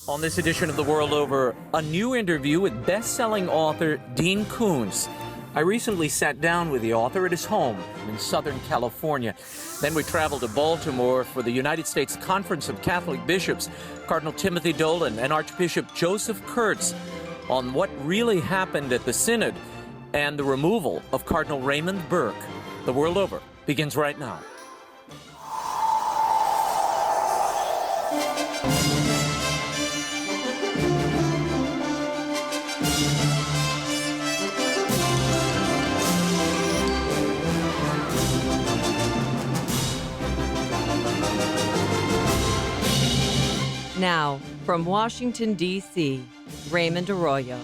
On this edition of The World Over, a new interview with best-selling author Dean Koontz. I recently sat down with the author at his home in Southern California. Then we traveled to Baltimore for the United States Conference of Catholic Bishops, Cardinal Timothy Dolan and Archbishop Joseph Kurtz, on what really happened at the Synod and the removal of Cardinal Raymond Burke. The World Over begins right now. Now, from Washington, D.C., Raymond Arroyo.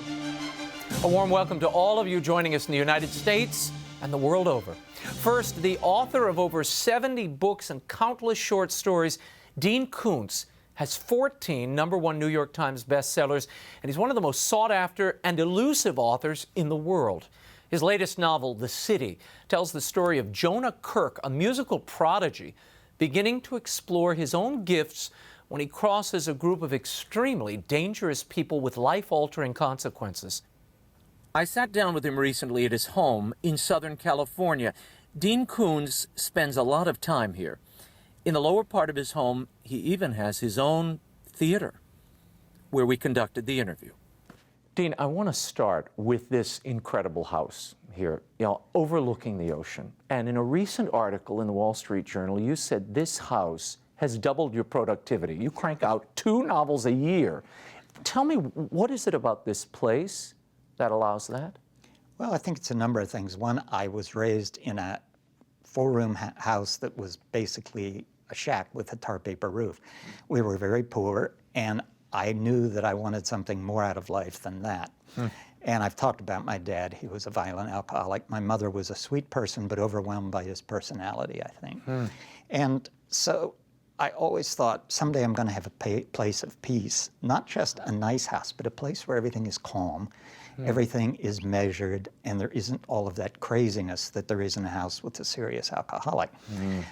A warm welcome to all of you joining us in the United States and the world over. First, the author of over 70 books and countless short stories, Dean Koontz, has 14 #1 New York Times bestsellers, and he's one of the most sought-after and elusive authors in the world. His latest novel, The City, tells the story of Jonah Kirk, a musical prodigy, beginning to explore his own gifts when he crosses a group of extremely dangerous people with life-altering consequences. I sat down with him recently at his home in Southern California. Dean Koontz spends a lot of time here. In the lower part of his home, he even has his own theater where we conducted the interview. Dean, I want to start with this incredible house here, overlooking the ocean. And in a recent article in the Wall Street Journal, you said this house has doubled your productivity. You crank out 2 novels a year. Tell me, what is it about this place that allows that? Well, I think it's a number of things. One, I was raised in a 4-room house that was basically a shack with a tar paper roof. We were very poor, and I knew that I wanted something more out of life than that. And I've talked about my dad. He was a violent alcoholic. My mother was a sweet person, but overwhelmed by his personality, I think. And so I always thought, someday I'm going to have a place of peace, not just a nice house, but a place where everything is calm, everything is measured, and there isn't all of that craziness that there is in a house with a serious alcoholic.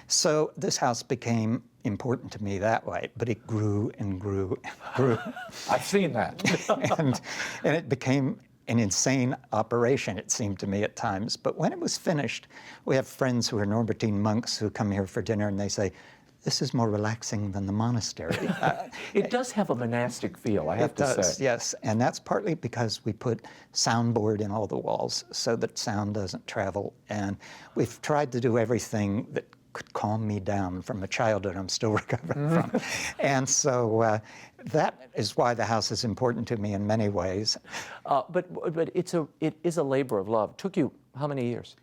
So this house became important to me that way, but it grew and grew and grew. I've seen that. and it became an insane operation, it seemed to me at times. But when it was finished, we have friends who are Norbertine monks who come here for dinner, and they say, this is more relaxing than the monastery. It does have a monastic feel, I have to say. It does, yes. And that's partly because we put soundboard in all the walls so that sound doesn't travel. And we've tried to do everything that could calm me down from a childhood I'm still recovering from. And so that is why the house is important to me in many ways. But it is a labor of love. Took you how many years?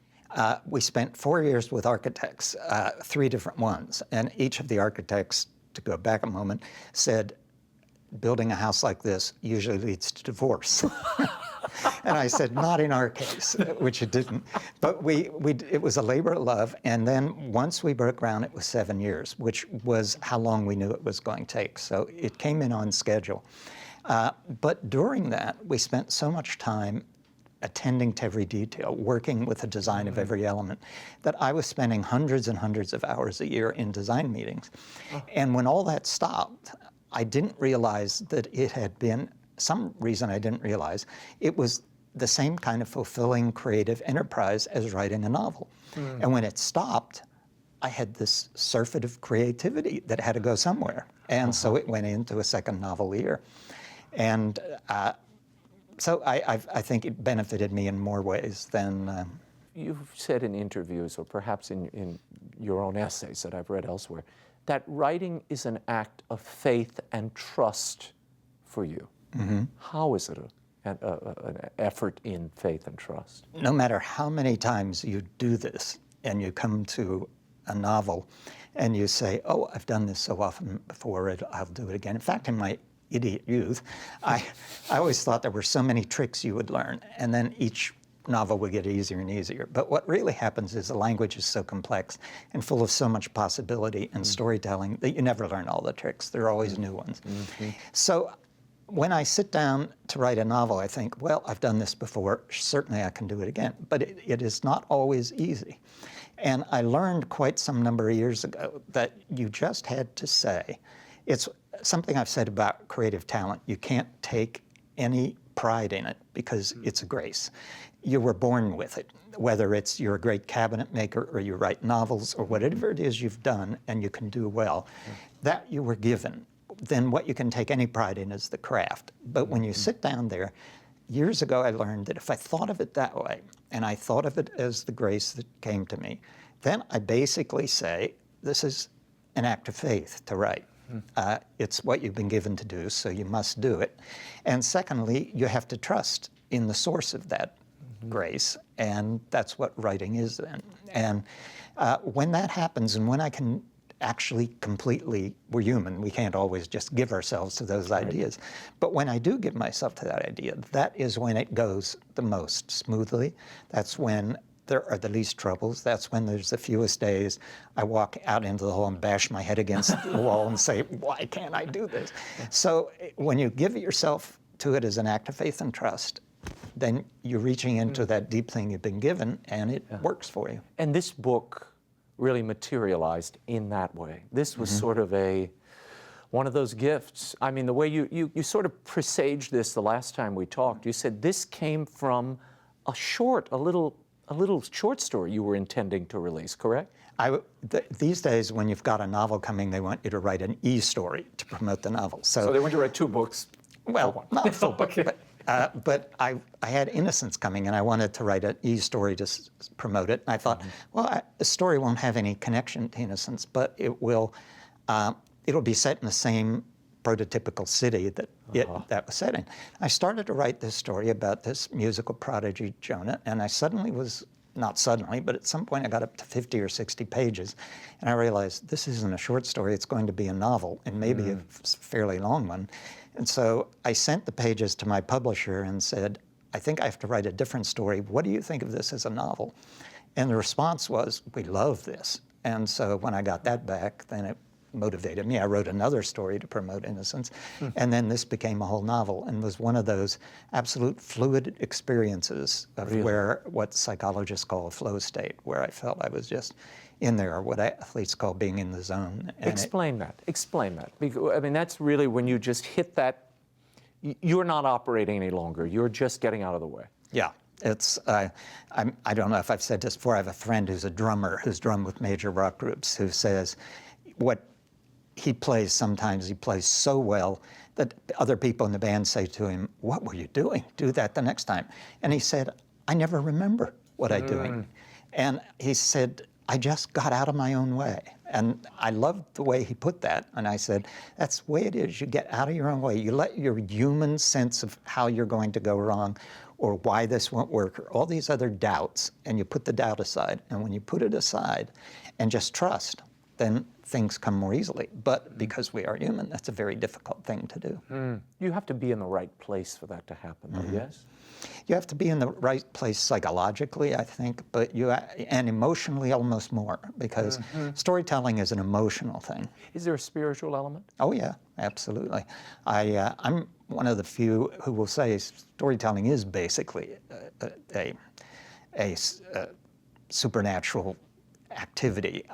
We spent 4 years with architects, 3 different ones, and each of the architects, to go back a moment, said, building a house like this usually leads to divorce. And I said, not in our case, which it didn't. But it was a labor of love, and then once we broke ground, it was 7 years, which was how long we knew it was going to take. So it came in on schedule. But during that, we spent so much time attending to every detail, working with the design of every element, that I was spending hundreds and hundreds of hours a year in design meetings. And when all that stopped, I didn't realize that it had been, some reason I didn't realize, it was the same kind of fulfilling creative enterprise as writing a novel. And when it stopped, I had this surfeit of creativity that had to go somewhere. And so it went into a second novel a year. And so I think it benefited me in more ways than... You've said in interviews, or perhaps in your own essays that I've read elsewhere, that writing is an act of faith and trust for you. How is it an effort in faith and trust? No matter how many times you do this, and you come to a novel, and you say, oh, I've done this so often before, I'll do it again. In fact, in my idiot youth, I always thought there were so many tricks you would learn, and then each novel would get easier and easier. But what really happens is the language is so complex and full of so much possibility and storytelling that you never learn all the tricks. There are always new ones. So when I sit down to write a novel, I think, well, I've done this before, certainly I can do it again. But it is not always easy. And I learned quite some number of years ago that you just had to say, it's something I've said about creative talent, you can't take any pride in it because it's a grace. You were born with it, whether it's you're a great cabinet maker or you write novels or whatever it is you've done and you can do well, that you were given. Then what you can take any pride in is the craft. But when you sit down there, years ago I learned that if I thought of it that way, and I thought of it as the grace that came to me, then I basically say, this is an act of faith to write. It's what you've been given to do, so you must do it. And secondly, you have to trust in the source of that grace, and that's what writing is then. And when that happens, and when I can actually completely, we're human, we can't always just give ourselves to those ideas. But when I do give myself to that idea, that is when it goes the most smoothly. That's when there are the least troubles. That's when there's the fewest days I walk out into the hall and bash my head against the wall and say, why can't I do this? So when you give yourself to it as an act of faith and trust, then you're reaching into that deep thing you've been given, and it works for you. And this book really materialized in that way. This was sort of one of those gifts. I mean, the way you sort of presaged this the last time we talked, you said this came from a little short story you were intending to release, correct? These days, when you've got a novel coming, they want you to write an e-story to promote the novel. So they want you to write 2 books? Well, not a full book, but I had Innocence coming, and I wanted to write an e-story to promote it. And I thought, well, the story won't have any connection to Innocence, but it'll be set in the same prototypical city that that was set in. I started to write this story about this musical prodigy, Jonah, and I suddenly was, not suddenly, but at some point I got up to 50 or 60 pages, and I realized this isn't a short story, it's going to be a novel, and maybe a fairly long one. And so I sent the pages to my publisher and said, I think I have to write a different story. What do you think of this as a novel? And the response was, we love this. And so when I got that back, then it motivated me. I wrote another story to promote Innocence, and then this became a whole novel and was one of those absolute fluid experiences of where what psychologists call a flow state, where I felt I was just in there, or what athletes call being in the zone. And Explain that. Because, I mean, that's really when you just hit that, you're not operating any longer. You're just getting out of the way. Yeah. It's, I don't know if I've said this before, I have a friend who's a drummer who's drummed with major rock groups who says what he plays sometimes, he plays so well that other people in the band say to him, what were you doing? Do that the next time. And he said, I never remember what I'm doing. And he said, I just got out of my own way. And I loved the way he put that. And I said, that's the way it is. You get out of your own way. You let your human sense of how you're going to go wrong or why this won't work or all these other doubts, and you put the doubt aside. And when you put it aside and just trust, then things come more easily. But because we are human, that's a very difficult thing to do. You have to be in the right place for that to happen, though, yes? You have to be in the right place psychologically, I think, but and emotionally almost more, because storytelling is an emotional thing. Is there a spiritual element? Oh yeah, absolutely. I'm one of the few who will say storytelling is basically a supernatural activity.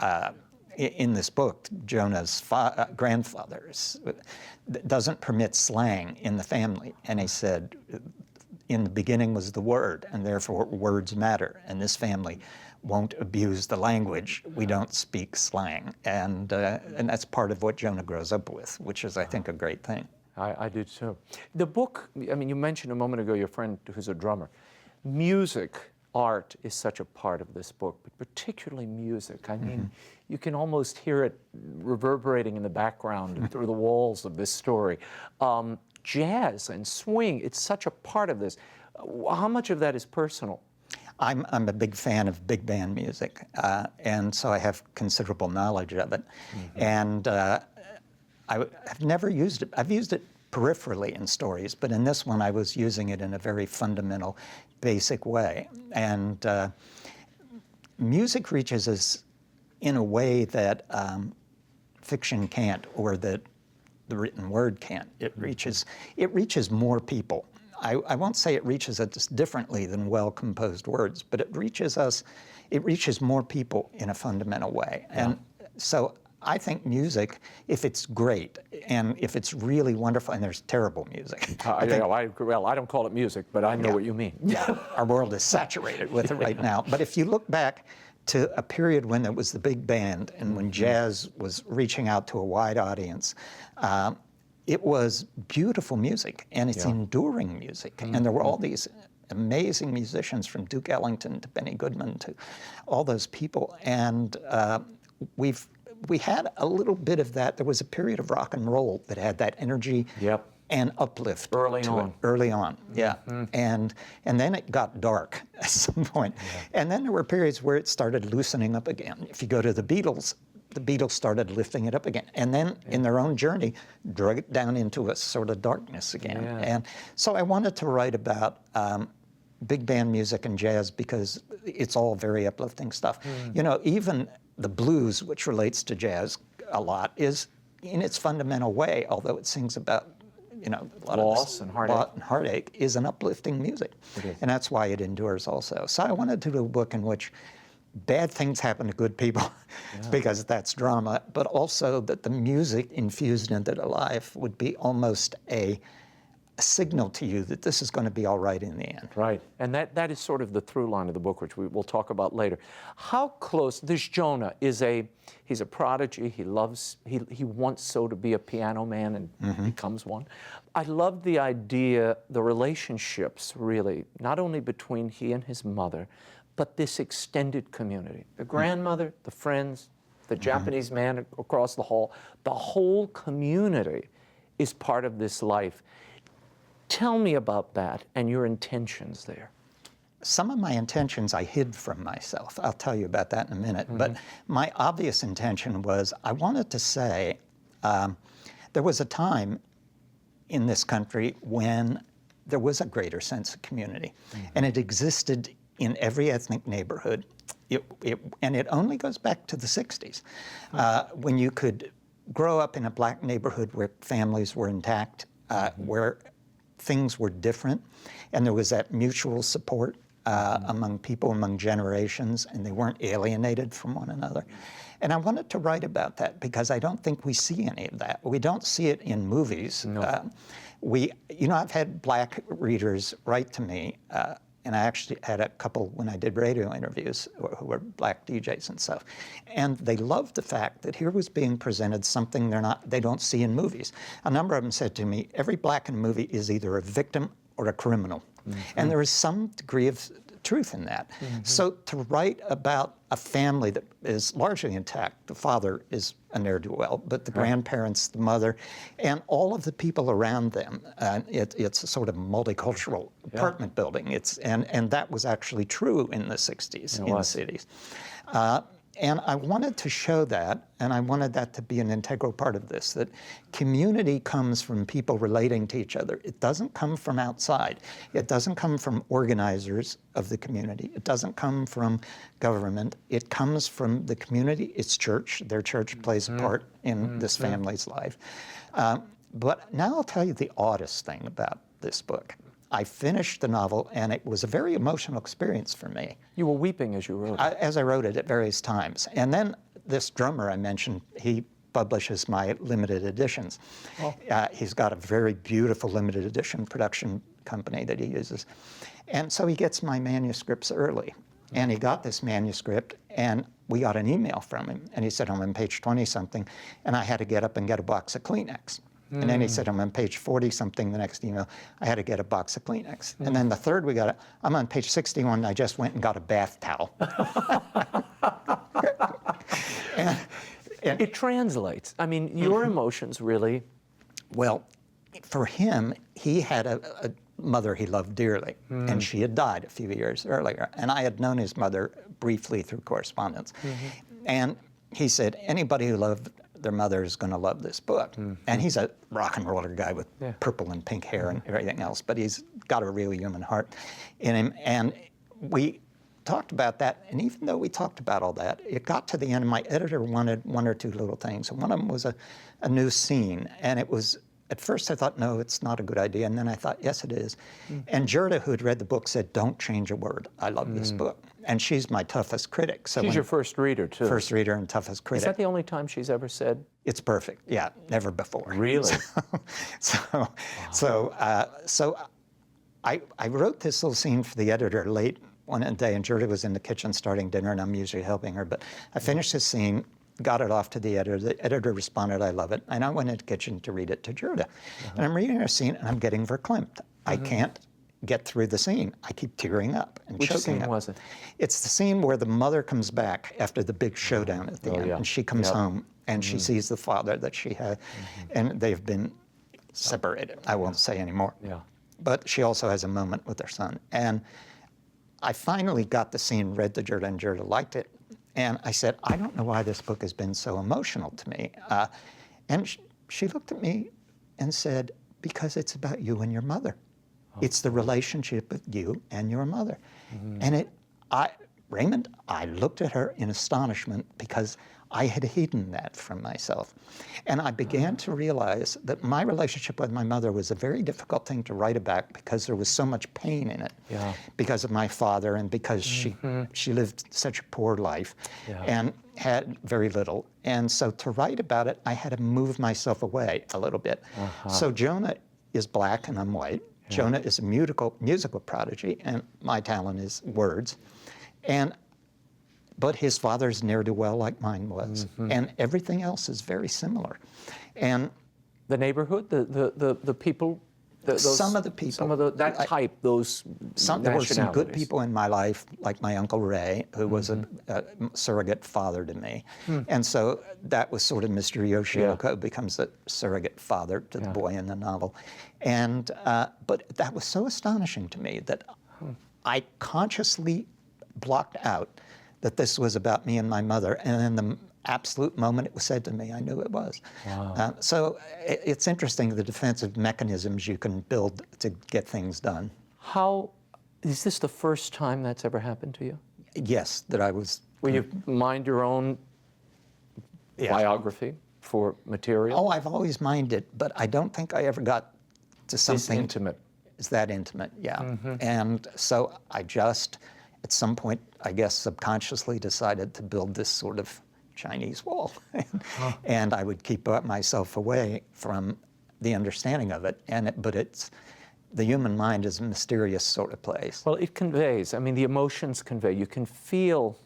In this book, Jonah's grandfather doesn't permit slang in the family, and he said, in the beginning was the Word, and therefore words matter, and this family won't abuse the language. We don't speak slang, and that's part of what Jonah grows up with, which is, I think, a great thing. I do too. The book, I mean, you mentioned a moment ago your friend who's a drummer. Music, art is such a part of this book, but particularly music. I mean, you can almost hear it reverberating in the background and through the walls of this story. Jazz and swing, it's such a part of this. How much of that is personal? I'm a big fan of big band music, and so I have considerable knowledge of it. And I've never used it. I've used it peripherally in stories, but in this one I was using it in a very fundamental, basic way. And music reaches us in a way that fiction can't, or that the written word can't. It reaches more people. I won't say it reaches us differently than well-composed words, but it reaches more people in a fundamental way. And so I think music, if it's great and if it's really wonderful, and there's terrible music. I don't call it music, but I know what you mean. Yeah, our world is saturated with it right now. But if you look back to a period when there was the big band and when jazz was reaching out to a wide audience, it was beautiful music, and it's enduring music. And there were all these amazing musicians, from Duke Ellington to Benny Goodman to all those people. And we had a little bit of that. There was a period of rock and roll that had that energy and uplift early on. Yeah. And then it got dark at some point. And then there were periods where it started loosening up again. If you go to the Beatles started lifting it up again. And then in their own journey, drug it down into a sort of darkness again. And so I wanted to write about big band music and jazz because it's all very uplifting stuff. You know, even the blues, which relates to jazz a lot, is in its fundamental way, although it sings about, you know, a lot loss of and heartache. Is an uplifting music. And that's why it endures also. So I wanted to do a book in which bad things happen to good people because that's drama, but also that the music infused into their life would be almost a signal to you that this is going to be all right in the end. Right, and that is sort of the through line of the book, which we will talk about later. How close, this Jonah he's a prodigy, he wants so to be a piano man and becomes one. I love the idea, the relationships really, not only between he and his mother, but this extended community, the grandmother, the friends, the Japanese man across the hall, the whole community is part of this life. Tell me about that and your intentions there. Some of my intentions I hid from myself. I'll tell you about that in a minute. But my obvious intention was I wanted to say there was a time in this country when there was a greater sense of community. And it existed in every ethnic neighborhood. And it only goes back to the 60s, when you could grow up in a black neighborhood where families were intact, where things were different, and there was that mutual support among people, among generations, and they weren't alienated from one another. And I wanted to write about that because I don't think we see any of that. We don't see it in movies. No. I've had black readers write to me, and I actually had a couple when I did radio interviews who were black DJs and stuff. And they loved the fact that here was being presented something they don't see in movies. A number of them said to me, every black in a movie is either a victim or a criminal. And there is some degree of truth in that. So to write about a family that is largely intact, the father is a ne'er-do-well, but the grandparents, the mother, and all of the people around them, it's a sort of multicultural apartment building. And that was actually true in the 60s in the cities. And I wanted to show that, and I wanted that to be an integral part of this, that community comes from people relating to each other. It doesn't come from outside. It doesn't come from organizers of the community. It doesn't come from government. It comes from the community, its church. Their church plays a part in this family's life. But now I'll tell you the oddest thing about this book. I finished the novel, and it was a very emotional experience for me. You were weeping as you wrote it. As I wrote it at various times. And then this drummer I mentioned, he publishes my limited editions. He's got a very beautiful limited edition production company that he uses. And so he gets my manuscripts early. And he got this manuscript, and we got an email from him. And he said, I'm on page 20-something, and I had to get up and get a box of Kleenex. And then he said, I'm on page 40-something, the next email, I had to get a box of Kleenex. And then the third we got, I'm on page 61, I just went and got a bath towel. and it translates. I mean, your emotions really. Well, for him, he had a mother he loved dearly, and she had died a few years earlier. And I had known his mother briefly through correspondence. And he said, anybody who loved their mother is going to love this book. And he's a rock and roller guy with purple and pink hair and everything else, but he's got a real human heart in him. And we talked about that, and even though we talked about all that, it got to the end, and my editor wanted one or two little things. And one of them was a new scene, and it was at first I thought, no, it's not a good idea. And then I thought, yes, it is. And Gerda, who had read the book, said, don't change a word. I love this book. And she's my toughest critic. So She's your first reader, too. First reader and toughest critic. Is that the only time she's ever said? It's perfect. Yeah, never before. Really? I wrote this little scene for the editor late one day, and Gerda was in the kitchen starting dinner, and I'm usually helping her. But I finished this scene, got it off to the editor. The editor responded, I love it. And I went into the kitchen to read it to Gerda. And I'm reading her scene, and I'm getting verklempt. I can't get through the scene. I keep tearing up and Which choking scene up. was it? It's the scene where the mother comes back after the big showdown at the end, and she comes home, and she sees the father that she had, and they've been separated. I won't say anymore. Yeah. But she also has a moment with her son. And I finally got the scene read to Gerda, and Gerda liked it. And I said, I don't know why this book has been so emotional to me. And she looked at me and said, because it's about you and your mother. It's the relationship of you and your mother. And Raymond, I looked at her in astonishment because I had hidden that from myself. And I began to realize that my relationship with my mother was a very difficult thing to write about because there was so much pain in it. Because of my father and because she lived such a poor life and had very little. And so to write about it, I had to move myself away a little bit. So Jonah is black and I'm white. Jonah is a musical prodigy, and my talent is words. But his father's ne'er-do-well like mine was, and everything else is very similar. And the neighborhood, the people, some of the people, some of that type, those there were some good nationalities. people in my life, like my Uncle Ray, who was a surrogate father to me. And so that was sort of Mr. Yoshioka becomes a surrogate father to the boy in the novel. And but that was so astonishing to me that I consciously blocked out that this was about me and my mother. And in the absolute moment it was said to me, I knew it was. So it's interesting the defensive mechanisms you can build to get things done. How, is this the first time that's ever happened to you? Yes, that I was. Where you mined your own biography for material? Oh, I've always minded, but I don't think I ever got to something. This intimate. Is that intimate, yeah. And so I just, at some point, I guess subconsciously decided to build this sort of Chinese wall. And I would keep myself away from the understanding of it. But the human mind is a mysterious sort of place. Well, it conveys. I mean, the emotions convey. You can feel,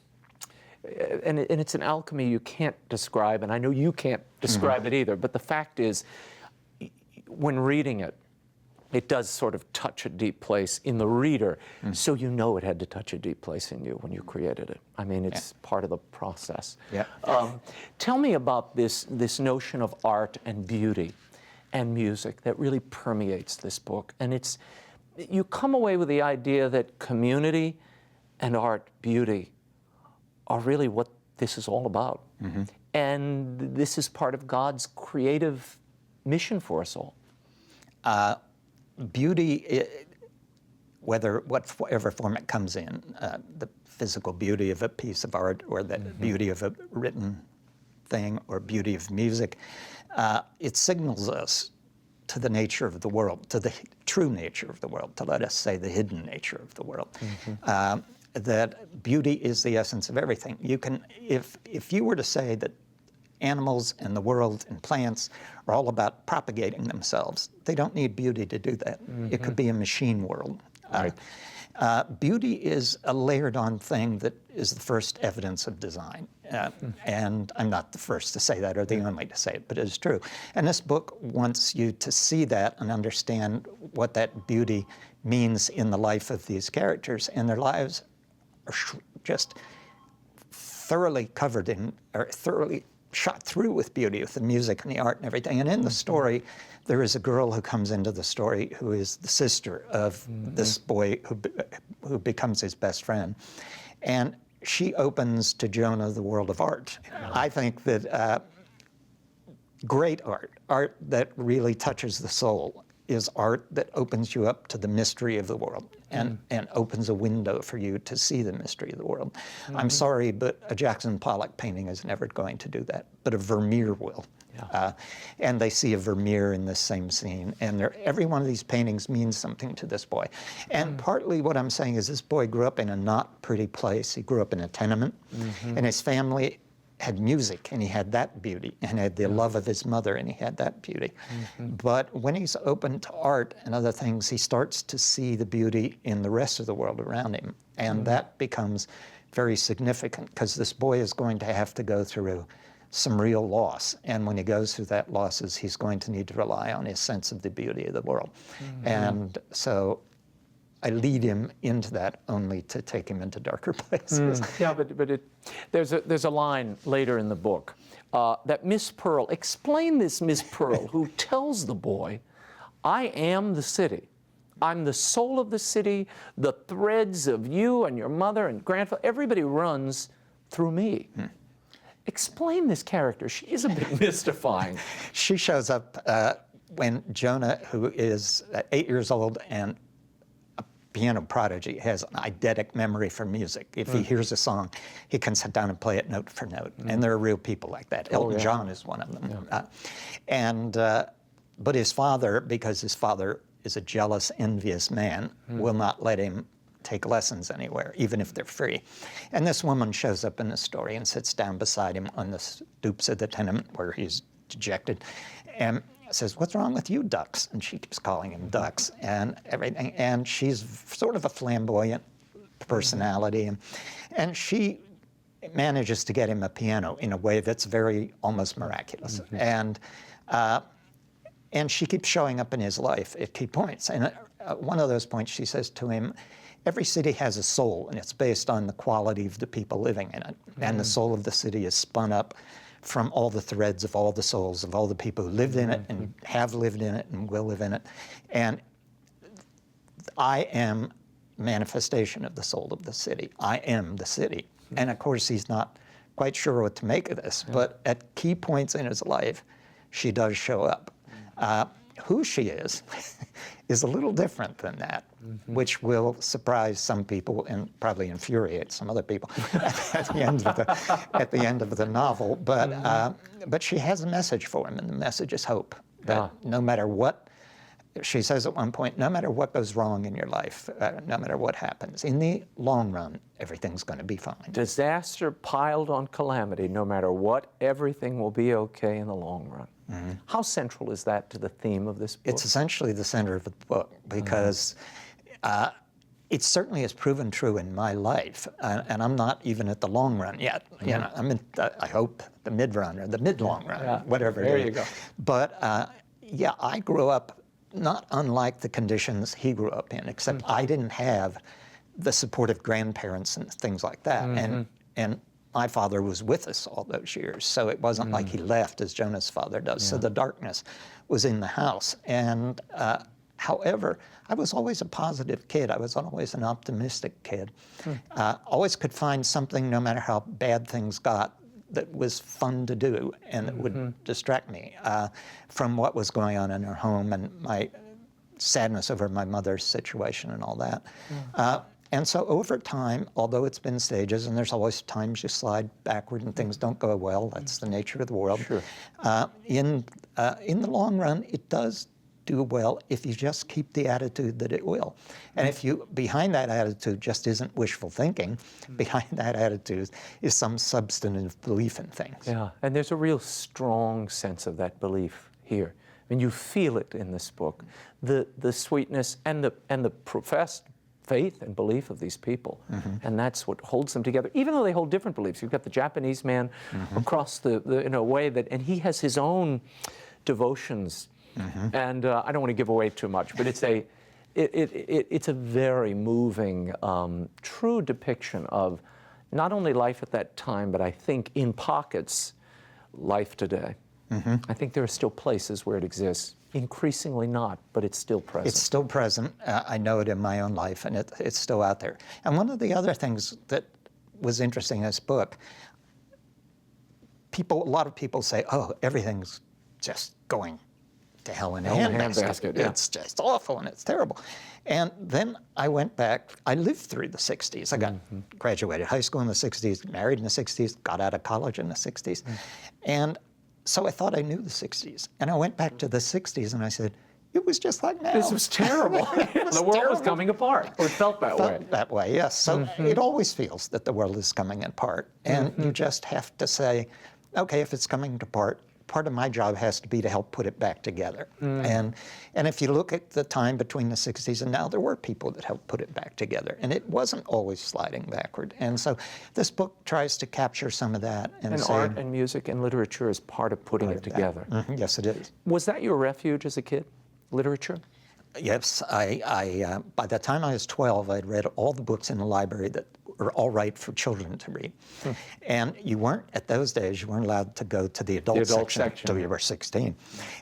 and it's an alchemy you can't describe, and I know you can't describe it either, but the fact is, when reading it, it does sort of touch a deep place in the reader, so you know it had to touch a deep place in you when you created it. I mean, it's part of the process. Tell me about this notion of art and beauty and music that really permeates this book. And you come away with the idea that community and art, beauty, are really what this is all about. And this is part of God's creative mission for us all. Beauty, whatever form it comes in, the physical beauty of a piece of art or the beauty of a written thing or beauty of music, it signals us to the nature of the world, to the true nature of the world, to let us say the hidden nature of the world. That beauty is the essence of everything. You can, if you were to say that animals and the world and plants are all about propagating themselves, they don't need beauty to do that. It could be a machine world. Beauty is a layered on thing that is the first evidence of design. And I'm not the first to say that or the only to say it, but it is true. And this book wants you to see that and understand what that beauty means in the life of these characters. And their lives are just thoroughly covered in, or thoroughly shot through with beauty, with the music and the art and everything. And in the story, there is a girl who comes into the story who is the sister of this boy who becomes his best friend. And she opens to Jonah the world of art. I think that great art that really touches the soul, is art that opens you up to the mystery of the world and opens a window for you to see the mystery of the world. I'm sorry, but a Jackson Pollock painting is never going to do that, but a Vermeer will. And they see a Vermeer in this same scene. And every one of these paintings means something to this boy. And partly what I'm saying is this boy grew up in a not pretty place. He grew up in a tenement, and his family had music, and he had that beauty, and had the love of his mother, and he had that beauty. But when he's open to art and other things, he starts to see the beauty in the rest of the world around him. And that becomes very significant, because this boy is going to have to go through some real loss. And when he goes through that losses, he's going to need to rely on his sense of the beauty of the world. And so I lead him into that only to take him into darker places. Yeah, but there's a line later in the book that Miss Pearl, explain this Miss Pearl, who tells the boy, I am the city. I'm the soul of the city. The threads of you and your mother and grandfather, everybody runs through me. Explain this character. She is a bit mystifying. She shows up when Jonah, who is 8 years old and a piano prodigy, has an eidetic memory for music. If he hears a song, he can sit down and play it note for note. And there are real people like that. Elton John is one of them. But his father, because his father is a jealous, envious man, will not let him take lessons anywhere, even if they're free. And this woman shows up in the story and sits down beside him on the stoops of the tenement where he's dejected and says, what's wrong with you ducks? And she keeps calling him ducks and everything. And she's sort of a flamboyant personality. And she manages to get him a piano in a way that's very almost miraculous. And she keeps showing up in his life at key points. And one of those points, she says to him, every city has a soul, and it's based on the quality of the people living in it. And the soul of the city is spun up from all the threads of all the souls of all the people who lived in it and have lived in it and will live in it. And I am manifestation of the soul of the city. I am the city. And of course, he's not quite sure what to make of this, but at key points in his life, she does show up. Who she is a little different than that, which will surprise some people and probably infuriate some other people at the end of the novel. But she has a message for him, and the message is hope. That no matter what, she says at one point, no matter what goes wrong in your life, no matter what happens, in the long run, everything's going to be fine. Disaster piled on calamity, no matter what, everything will be okay in the long run. How central is that to the theme of this book? It's essentially the center of the book, because it certainly has proven true in my life, and I'm not even at the long run yet. You know, I'm in, I hope, the mid-run or the mid-long run, whatever it is. There you go. But yeah, I grew up not unlike the conditions he grew up in, except I didn't have the supportive grandparents and things like that. And my father was with us all those years, so it wasn't like he left as Jonah's father does. So the darkness was in the house. And however, I was always a positive kid. I was always an optimistic kid. Always could find something, no matter how bad things got, that was fun to do and that would distract me from what was going on in her home and my sadness over my mother's situation and all that. And so over time, although it's been stages, and there's always times you slide backward and things don't go well, that's the nature of the world. In the long run, it does do well if you just keep the attitude that it will. And if you, behind that attitude just isn't wishful thinking, behind that attitude is some substantive belief in things. Yeah, and there's a real strong sense of that belief here. I mean, you feel it in this book, the sweetness and the professed faith and belief of these people. And that's what holds them together, even though they hold different beliefs. You've got the Japanese man across the in a way that, and he has his own devotions. And I don't want to give away too much, but it's a very moving, true depiction of not only life at that time, but I think in pockets, life today. I think there are still places where it exists. Increasingly not, but it's still present. It's still present. I know it in my own life, and it's still out there. And one of the other things that was interesting in this book, a lot of people say, oh, everything's just going to hell in a handbasket. It's just awful and it's terrible. And then I went back, I lived through the 60s. I graduated high school in the 60s, married in the 60s, got out of college in the 60s. And so I thought I knew the 60s. And I went back to the 60s and I said, it was just like now. This was terrible. The world was coming apart, or it felt that way. Felt that way, yes. So it always feels that the world is coming apart. And you just have to say, okay, if it's coming apart, part of my job has to be to help put it back together. And if you look at the time between the 60s and now, there were people that helped put it back together. And it wasn't always sliding backward. And so this book tries to capture some of that. And say, art and music and literature is part of putting it together. Yes, it is. Was that your refuge as a kid, literature? Yes, I by the time I was 12, I'd read all the books in the library that were all right for children to read. And you weren't, at those days, you weren't allowed to go to the adult section until you were 16.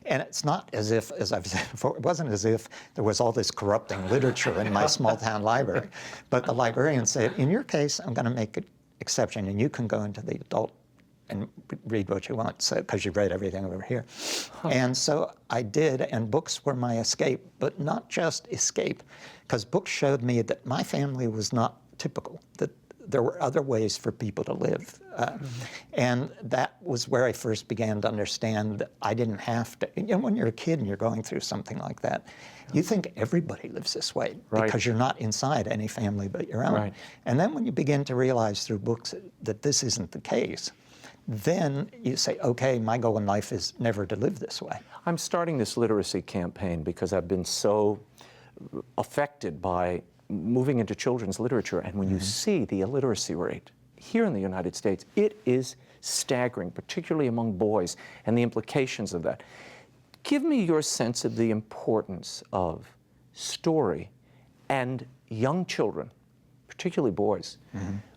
And it's not as if, as I've said before, it wasn't as if there was all this corrupting literature in my small town library. But the librarian said, in your case, I'm going to make an exception, and you can go into the adult and read what you want, because you've read everything over here. And so I did, and books were my escape, but not just escape, because books showed me that my family was not typical, that there were other ways for people to live. And that was where I first began to understand that I didn't have to, when you're a kid and you're going through something like that, you think everybody lives this way, because you're not inside any family but your own. And then when you begin to realize through books that this isn't the case, then you say, okay, my goal in life is never to live this way. I'm starting this literacy campaign because I've been so affected by moving into children's literature, and when you see the illiteracy rate here in the United States, it is staggering, particularly among boys, and the implications of that. Give me your sense of the importance of story and young children, particularly boys,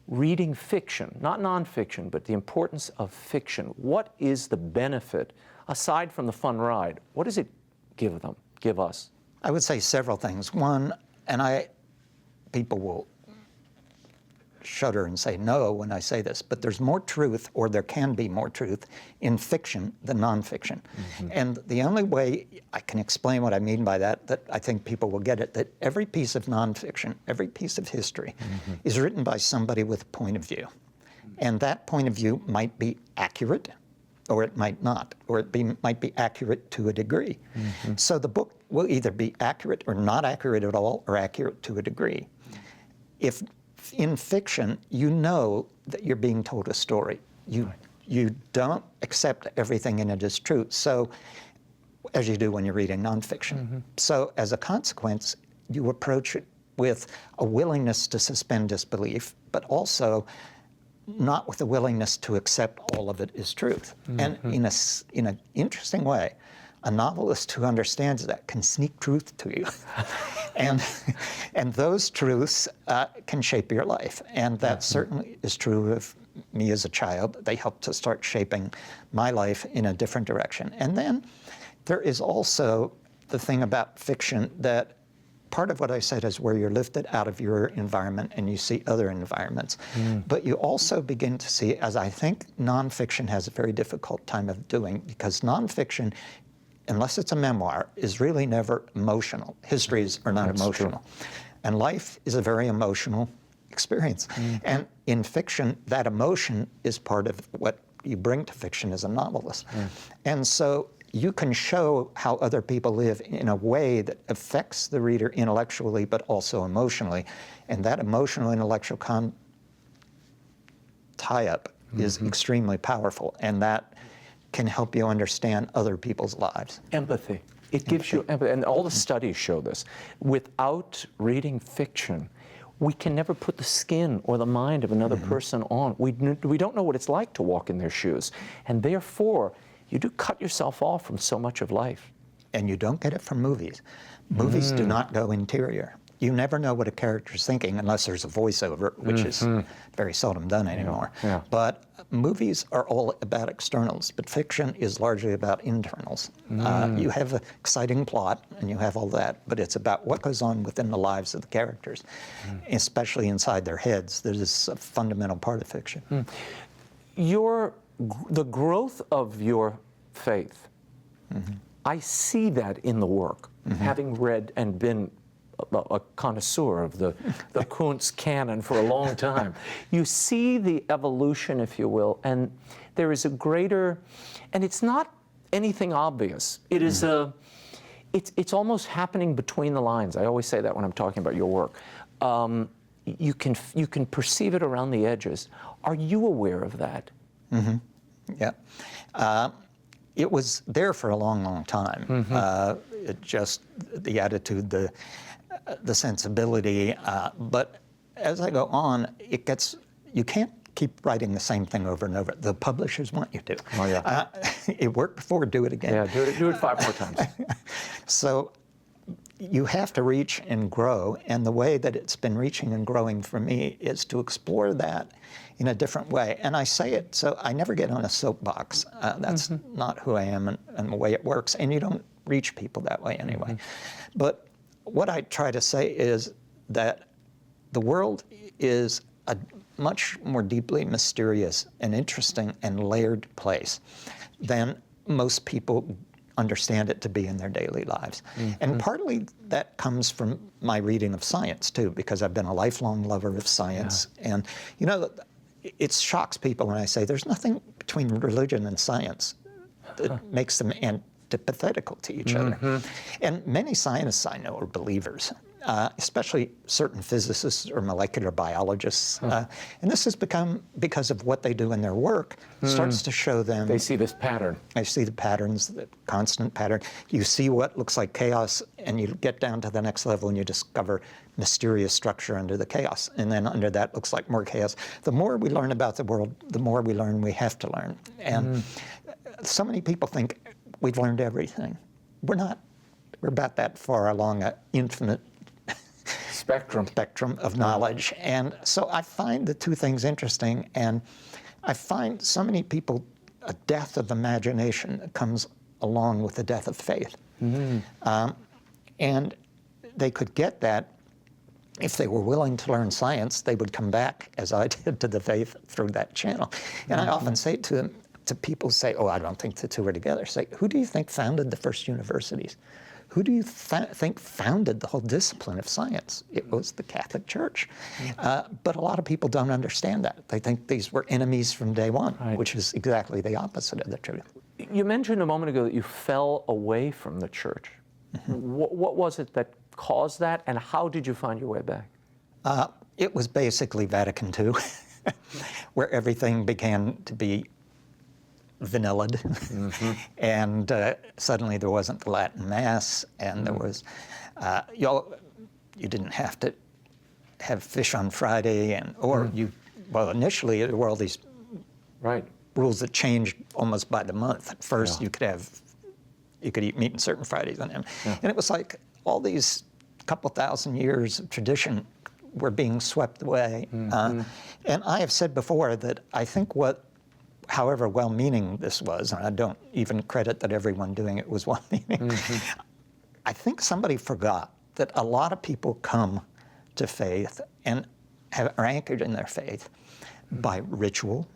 reading fiction, not nonfiction, but the importance of fiction. What is the benefit, aside from the fun ride? What does it give them, give us? I would say several things. One, and people will shudder and say no when I say this, but there's more truth, or there can be more truth, in fiction than nonfiction. And the only way I can explain what I mean by that I think people will get it, that every piece of nonfiction, every piece of history is written by somebody with a point of view. And that point of view might be accurate, or it might not, or it might be accurate to a degree. So the book will either be accurate or not accurate at all, or accurate to a degree. If in fiction, you know that you're being told a story. You don't accept everything in it as truth, so, as you do when you're reading nonfiction. So as a consequence, you approach it with a willingness to suspend disbelief, but also not with a willingness to accept all of it as truth. And in an interesting way, a novelist who understands that can sneak truth to you. and those truths can shape your life. And that certainly is true of me as a child. They helped to start shaping my life in a different direction. And then there is also the thing about fiction that part of what I said is where you're lifted out of your environment and you see other environments. But you also begin to see, as I think nonfiction has a very difficult time of doing, because nonfiction, unless it's a memoir, is really never emotional. Histories are not emotional. And life is a very emotional experience. And in fiction, that emotion is part of what you bring to fiction as a novelist. And so you can show how other people live in a way that affects the reader intellectually, but also emotionally. And that emotional intellectual tie-up is extremely powerful. And that can help you understand other people's lives. Empathy. It gives you empathy, and all the studies show this. Without reading fiction, we can never put the skin or the mind of another person on. We don't know what it's like to walk in their shoes, and therefore, you do cut yourself off from so much of life. And you don't get it from movies. Movies do not go interior. You never know what a character's thinking unless there's a voiceover, which is very seldom done anymore. But movies are all about externals, but fiction is largely about internals. You have an exciting plot, and you have all that, but it's about what goes on within the lives of the characters, especially inside their heads. That is a fundamental part of fiction. The growth of your faith, I see that in the work, having read and been a connoisseur of the Koontz canon for a long time. You see the evolution, if you will, and there is a greater, and it's not anything obvious. It is it's almost happening between the lines. I always say that when I'm talking about your work. You can perceive it around the edges. Are you aware of that? Mm-hmm. Yeah. It was there for a long, long time. Mm-hmm. It just, the attitude, the sensibility, but as I go on, it gets, you can't keep writing the same thing over and over. The publishers want you to. Oh, yeah. It worked before, do it again. Yeah, do it 5 more times. So you have to reach and grow, and the way that it's been reaching and growing for me is to explore that in a different way. And I say it, so I never get on a soapbox. That's not who I am and the way it works, and you don't reach people that way anyway. But what I try to say is that the world is a much more deeply mysterious and interesting and layered place than most people understand it to be in their daily lives. And partly that comes from my reading of science too, because I've been a lifelong lover of science. Yeah. And you know, it shocks people when I say there's nothing between religion and science that makes them antithetical to each other. And many scientists I know are believers. Especially certain physicists or molecular biologists. And this has become, because of what they do in their work, starts to show them... They see this pattern. They see the patterns, the constant pattern. You see what looks like chaos, and you get down to the next level and you discover mysterious structure under the chaos. And then under that looks like more chaos. The more we learn about the world, the more we learn we have to learn. And so many people think we've learned everything. We're not. We're about that far along an infinite spectrum of knowledge. And so I find the two things interesting, and I find so many people, a death of imagination that comes along with the death of faith. And they could get that if they were willing to learn science. They would come back, as I did, to the faith through that channel. And I often say to them, to people say, oh, I don't think the two are together. Say, who do you think founded the first universities? Who do you think founded the whole discipline of science? It was the Catholic Church. But a lot of people don't understand that. They think these were enemies from day one, which is exactly the opposite of the truth. You mentioned a moment ago that you fell away from the Church. What was it that caused that, and how did you find your way back? It was basically Vatican II, where everything began to be vanillaed, and suddenly there wasn't the Latin Mass, and there was, you didn't have to have fish on Friday, and well, initially there were all these rules that changed almost by the month. At first, you could eat meat on certain Fridays, and it was like all these couple thousand years of tradition were being swept away. And I have said before that I think however well-meaning this was, and I don't even credit that everyone doing it was well-meaning, I think somebody forgot that a lot of people come to faith and are anchored in their faith by ritual,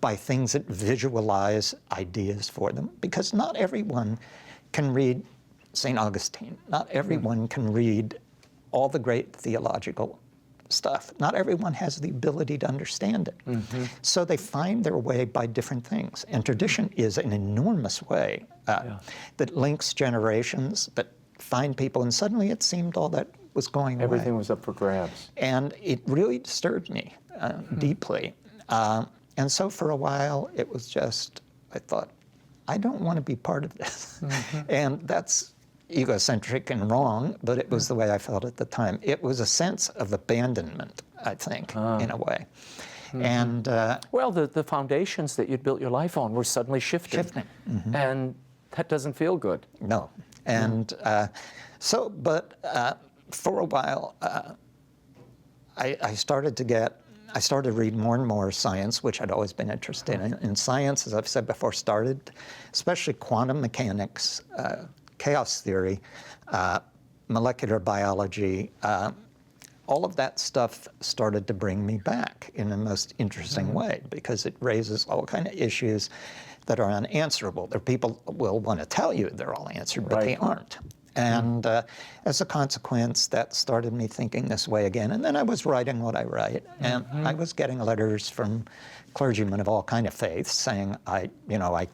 by things that visualize ideas for them, because not everyone can read St. Augustine. Not everyone can read all the great theological stuff. Not everyone has the ability to understand it. So they find their way by different things. And tradition is an enormous way that links generations, that find people, and suddenly it seemed all that was going away. Everything was up for grabs. And it really disturbed me deeply. And so for a while, it was just, I thought, I don't want to be part of this. And that's egocentric and wrong, but it was the way I felt at the time. It was a sense of abandonment, I think, in a way. And well, the foundations that you'd built your life on were suddenly shifting. And that doesn't feel good. No. And but for a while, I started to read more and more science, which I'd always been interested in. And science, as I've said before, started, especially quantum mechanics, chaos theory, molecular biology, all of that stuff started to bring me back in the most interesting way, because it raises all kind of issues that are unanswerable. There are people will want to tell you they're all answered, but they aren't. And as a consequence, that started me thinking this way again. And then I was writing what I write, and I was getting letters from clergymen of all kind of faiths saying, I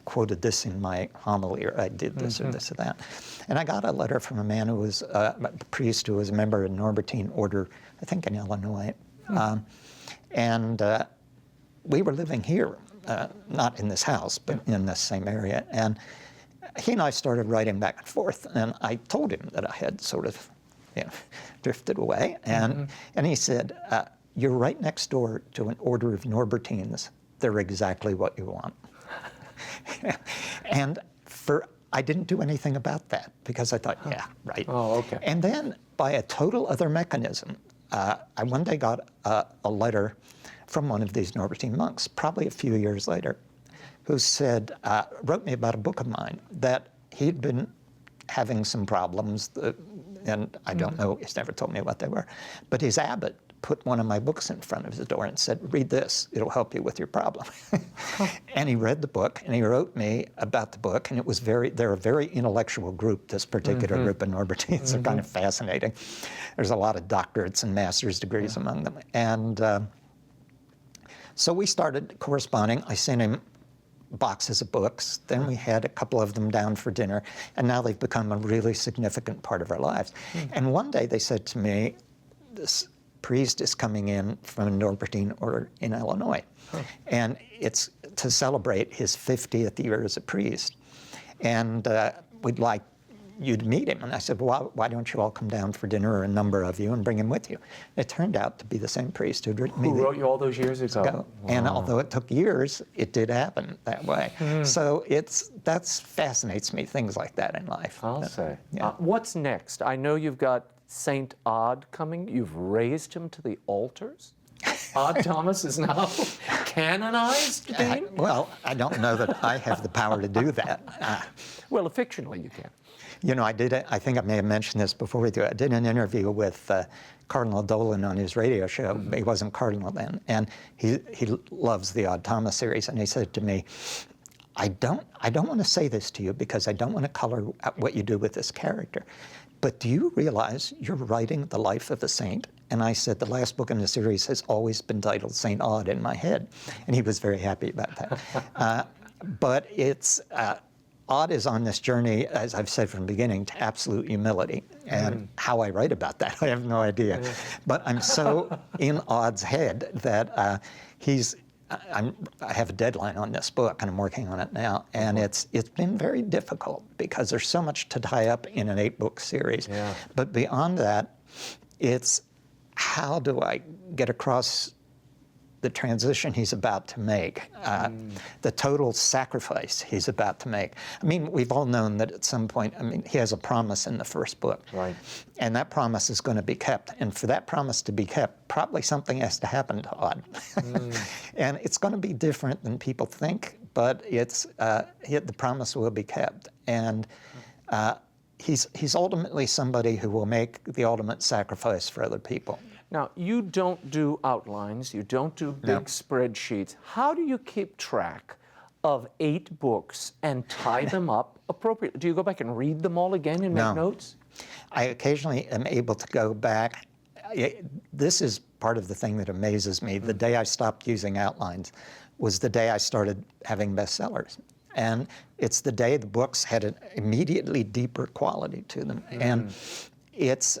quoted this in my homily, or I did this or this or that. And I got a letter from a man who was a priest who was a member of the Norbertine order, I think in Illinois. And we were living here, not in this house, but in this same area. And he and I started writing back and forth, and I told him that I had sort of drifted away. And he said, you're right next door to an order of Norbertines. They're exactly what you want. And I didn't do anything about that because I thought, yeah, right. Oh, okay. And then by a total other mechanism, I one day got a letter from one of these Norbertine monks, probably a few years later, who said, wrote me about a book of mine that he'd been having some problems, and I don't know, he's never told me what they were, but his abbot put one of my books in front of his door and said, read this, it'll help you with your problem. And he read the book, and he wrote me about the book, and they're a very intellectual group, this particular group of Norbertines. They're kind of fascinating. There's a lot of doctorates and master's degrees among them. And so we started corresponding. I sent him boxes of books. Then we had a couple of them down for dinner, and now they've become a really significant part of our lives. And one day they said to me, this priest is coming in from a Norbertine order in Illinois, and it's to celebrate his 50th year as a priest. And we'd like you to meet him. And I said, well, why don't you all come down for dinner, or a number of you, and bring him with you? It turned out to be the same priest who wrote you all those years ago. Wow. And although it took years, it did happen that way. So that fascinates me, things like that in life. I'll say. Yeah. What's next? I know you've got Saint Odd coming. You've raised him to the altars. Odd Thomas is now canonized, Dean? Well, I don't know that I have the power to do that. Well, fictionally you can. You know, I think I may have mentioned this before we do it. I did an interview with Cardinal Dolan on his radio show. He wasn't cardinal then, and he loves the Odd Thomas series. And he said to me, I don't want to say this to you because I don't want to color what you do with this character, but do you realize you're writing the life of a saint? And I said, the last book in the series has always been titled Saint Odd in my head. And he was very happy about that. But it's, Odd is on this journey, as I've said from the beginning, to absolute humility. And how I write about that, I have no idea. But I'm so in Odd's head that I have a deadline on this book, and I'm working on it now. And it's been very difficult because there's so much to tie up in an 8-book series. Yeah. But beyond that, it's how do I get across the transition he's about to make, the total sacrifice he's about to make. I mean, we've all known that at some point, he has a promise in the first book. Right. And that promise is going to be kept. And for that promise to be kept, probably something has to happen to Odd. And it's going to be different than people think, but the promise will be kept. And he's ultimately somebody who will make the ultimate sacrifice for other people. Now, you don't do outlines, you don't do big spreadsheets. How do you keep track of 8 books and tie them up appropriately? Do you go back and read them all again and make notes? I occasionally am able to go back. This is part of the thing that amazes me. The day I stopped using outlines was the day I started having bestsellers. And it's the day the books had an immediately deeper quality to them. And it's,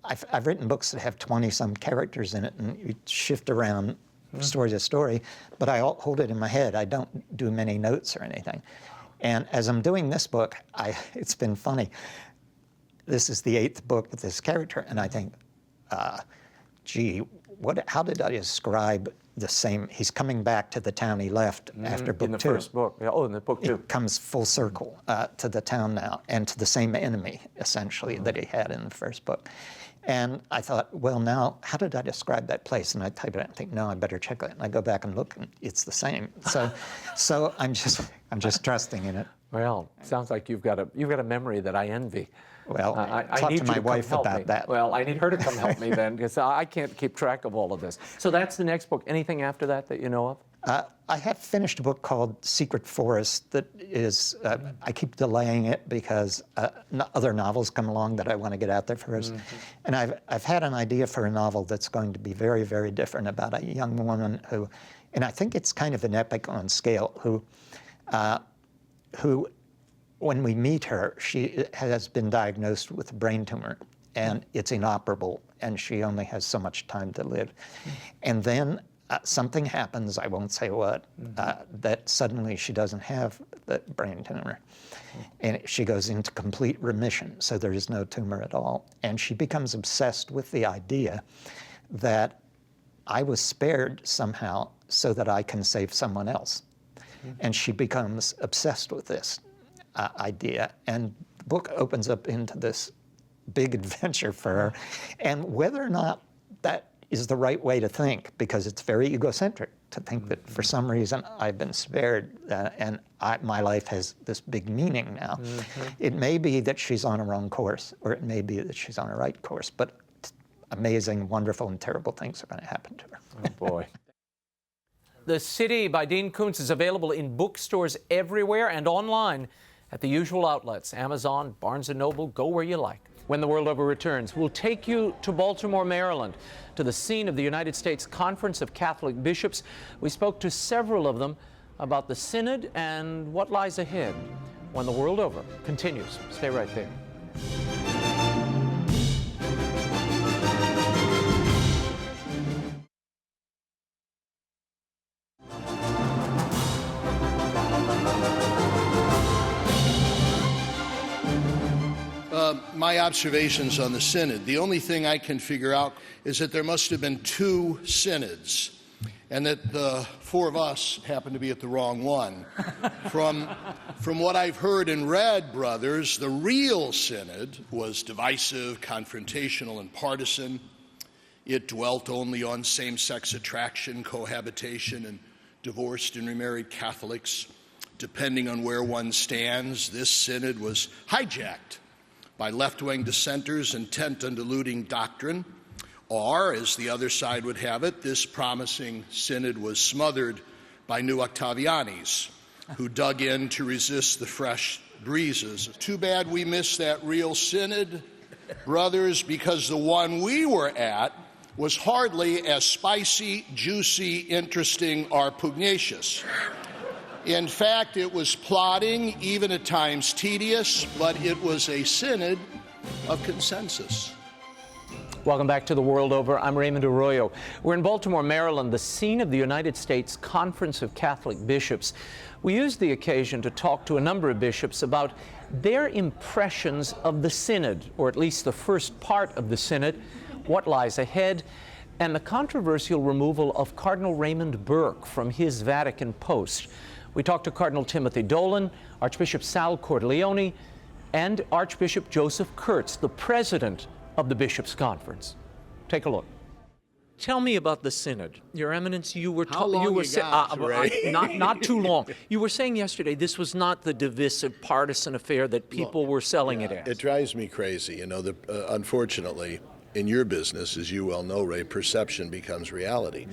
I've written books that have 20-some characters in it, and you shift around story to story, but I hold it in my head. I don't do many notes or anything. And as I'm doing this book, it's been funny. This is the 8th book with this character, and I think, gee, how did I describe the same? He's coming back to the town he left after book 2. In the first book. Yeah, in the book 2. It comes full circle to the town now, and to the same enemy, essentially, that he had in the first book. And I thought, well, now, how did I describe that place? And I type it out and think, no, I better check it. And I go back and look, and it's the same. So I'm just trusting in it. Well, sounds like you've got a memory that I envy. Well, I talk need to you my come wife help about me. that. Well, I need her to come help me then, because I can't keep track of all of this. So that's the next book. Anything after that you know of? I have finished a book called Secret Forest that is, I keep delaying it because other novels come along that I want to get out there first. And I've had an idea for a novel that's going to be very, very different about a young woman who, and I think it's kind of an epic on scale, who when we meet her, she has been diagnosed with a brain tumor, and it's inoperable, and she only has so much time to live. And then something happens, I won't say what, that suddenly she doesn't have the brain tumor. And she goes into complete remission, so there is no tumor at all. And she becomes obsessed with the idea that I was spared somehow so that I can save someone else. And she becomes obsessed with this idea. And the book opens up into this big adventure for her. And whether or not that is the right way to think, because it's very egocentric to think that for some reason I've been spared and my life has this big meaning now. It may be that she's on a wrong course, or it may be that she's on a right course, but amazing, wonderful, and terrible things are going to happen to her. Oh, boy. The City by Dean Koontz is available in bookstores everywhere and online at the usual outlets, Amazon, Barnes & Noble, go where you like. When the World Over returns, we'll take you to Baltimore, Maryland, to the scene of the United States Conference of Catholic Bishops. We spoke to several of them about the Synod and what lies ahead. When the World Over continues. Stay right there. My observations on the Synod, the only thing I can figure out is that there must have been two synods, and that the four of us happen to be at the wrong one. From what I've heard and read, brothers, the real Synod was divisive, confrontational, and partisan. It dwelt only on same-sex attraction, cohabitation, and divorced and remarried Catholics. Depending on where one stands, this Synod was hijacked by left-wing dissenters intent on diluting doctrine, or, as the other side would have it, this promising Synod was smothered by new Octavianis, who dug in to resist the fresh breezes. Too bad we missed that real Synod, brothers, because the one we were at was hardly as spicy, juicy, interesting, or pugnacious. In fact, it was plodding, even at times tedious, but it was a synod of consensus. Welcome back to The World Over. I'm Raymond Arroyo. We're in Baltimore, Maryland, the scene of the United States Conference of Catholic Bishops. We used the occasion to talk to a number of bishops about their impressions of the Synod, or at least the first part of the Synod, what lies ahead, and the controversial removal of Cardinal Raymond Burke from his Vatican post. We talked to Cardinal Timothy Dolan, Archbishop Sal Cordileone, and Archbishop Joseph Kurtz, the president of the Bishops' Conference. Take a look. Tell me about the Synod. Your Eminence, you were How long you got, Ray? not too long. You were saying yesterday this was not the divisive partisan affair that people were selling it as. It drives me crazy. You know, unfortunately, in your business, as you well know, Ray, perception becomes reality.